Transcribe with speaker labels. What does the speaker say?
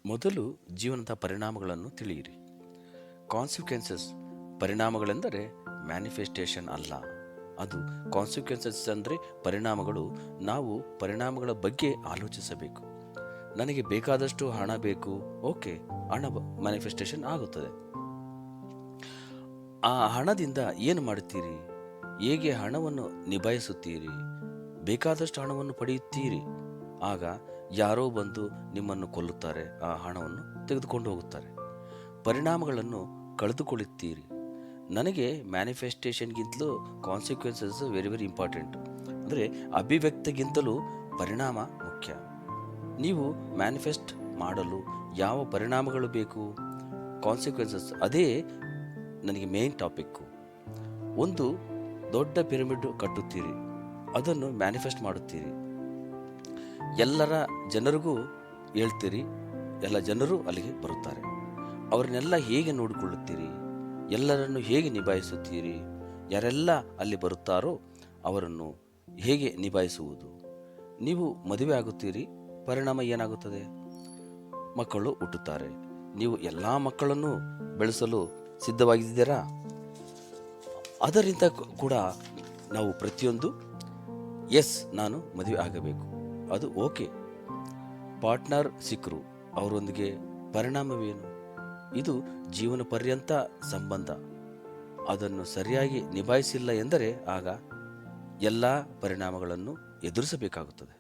Speaker 1: ಮೊದಲು ಜೀವನದ ಪರಿಣಾಮಗಳನ್ನು ತಿಳಿಯಿರಿ. ಕಾನ್ಸಿಕ್ವೆನ್ಸಸ್ ಪರಿಣಾಮಗಳೆಂದರೆ ಮ್ಯಾನಿಫೆಸ್ಟೇಷನ್ ಅಲ್ಲ. ಅದು ಕಾನ್ಸಿಕ್ವೆನ್ಸಸ್ ಅಂದರೆ ಪರಿಣಾಮಗಳು. ನಾವು ಪರಿಣಾಮಗಳ ಬಗ್ಗೆ ಆಲೋಚಿಸಬೇಕು. ನನಗೆ ಬೇಕಾದಷ್ಟು ಹಣ ಬೇಕು, ಓಕೆ, ಹಣ ಮ್ಯಾನಿಫೆಸ್ಟೇಷನ್ ಆಗುತ್ತದೆ. ಆ ಹಣದಿಂದ ಏನು ಮಾಡುತ್ತೀರಿ? ಹೇಗೆ ಹಣವನ್ನು ನಿಭಾಯಿಸುತ್ತೀರಿ? ಬೇಕಾದಷ್ಟು ಹಣವನ್ನು ಪಡೆಯುತ್ತೀರಿ, ಆಗ ಯಾರೋ ಬಂದು ನಿಮ್ಮನ್ನು ಕೊಲ್ಲುತ್ತಾರೆ, ಆ ಹಣವನ್ನು ತೆಗೆದುಕೊಂಡು ಹೋಗುತ್ತಾರೆ. ಪರಿಣಾಮಗಳನ್ನು ಕಳೆದುಕೊಳ್ಳುತ್ತೀರಿ. ನನಗೆ ಮ್ಯಾನಿಫೆಸ್ಟೇಷನ್ಗಿಂತಲೂ ಕಾನ್ಸಿಕ್ವೆನ್ಸಸ್ ವೆರಿ ಇಂಪಾರ್ಟೆಂಟ್. ಅಂದರೆ ಅಭಿವ್ಯಕ್ತಿಗಿಂತಲೂ ಪರಿಣಾಮ ಮುಖ್ಯ. ನೀವು ಮ್ಯಾನಿಫೆಸ್ಟ್ ಮಾಡಲು ಯಾವ ಪರಿಣಾಮಗಳು ಬೇಕು? ಕಾನ್ಸಿಕ್ವೆನ್ಸಸ್. ಅದೇ ನನಗೆ ಮೇನ್ ಟಾಪಿಕ್ಕು. ಒಂದು ದೊಡ್ಡ ಪಿರಮಿಡ್ ಕಟ್ಟುತ್ತೀರಿ, ಅದನ್ನು ಮ್ಯಾನಿಫೆಸ್ಟ್ ಮಾಡುತ್ತೀರಿ. ಎಲ್ಲರ ಜನರಿಗೂ ಹೇಳ್ತೀರಿ, ಎಲ್ಲ ಜನರು ಅಲ್ಲಿಗೆ ಬರುತ್ತಾರೆ. ಅವರನ್ನೆಲ್ಲ ಹೇಗೆ ನೋಡಿಕೊಳ್ಳುತ್ತೀರಿ? ಎಲ್ಲರನ್ನು ಹೇಗೆ ನಿಭಾಯಿಸುತ್ತೀರಿ? ಯಾರೆಲ್ಲ ಅಲ್ಲಿ ಬರುತ್ತಾರೋ ಅವರನ್ನು ಹೇಗೆ ನಿಭಾಯಿಸುವುದು? ನೀವು ಮದುವೆ ಆಗುತ್ತೀರಿ, ಪರಿಣಾಮ ಏನಾಗುತ್ತದೆ? ಮಕ್ಕಳು ಹುಟ್ಟುತ್ತಾರೆ. ನೀವು ಎಲ್ಲ ಮಕ್ಕಳನ್ನು ಬೆಳೆಸಲು ಸಿದ್ಧವಾಗಿದ್ದೀರಾ? ಅದರಿಂದ ಕೂಡ ನಾವು ಪ್ರತಿಯೊಂದು ಎಸ್, ನಾನು ಮದುವೆ ಆಗಬೇಕು, ಅದು ಓಕೆ. ಪಾರ್ಟ್ನರ್ ಸಿಕ್ಕರು, ಅವರೊಂದಿಗೆ ಪರಿಣಾಮವೇನು? ಇದು ಜೀವನ ಪರ್ಯಂತ ಸಂಬಂಧ. ಅದನ್ನು ಸರಿಯಾಗಿ ನಿಭಾಯಿಸಿಲ್ಲ ಎಂದರೆ ಆಗ ಎಲ್ಲ ಪರಿಣಾಮಗಳನ್ನು ಎದುರಿಸಬೇಕಾಗುತ್ತದೆ.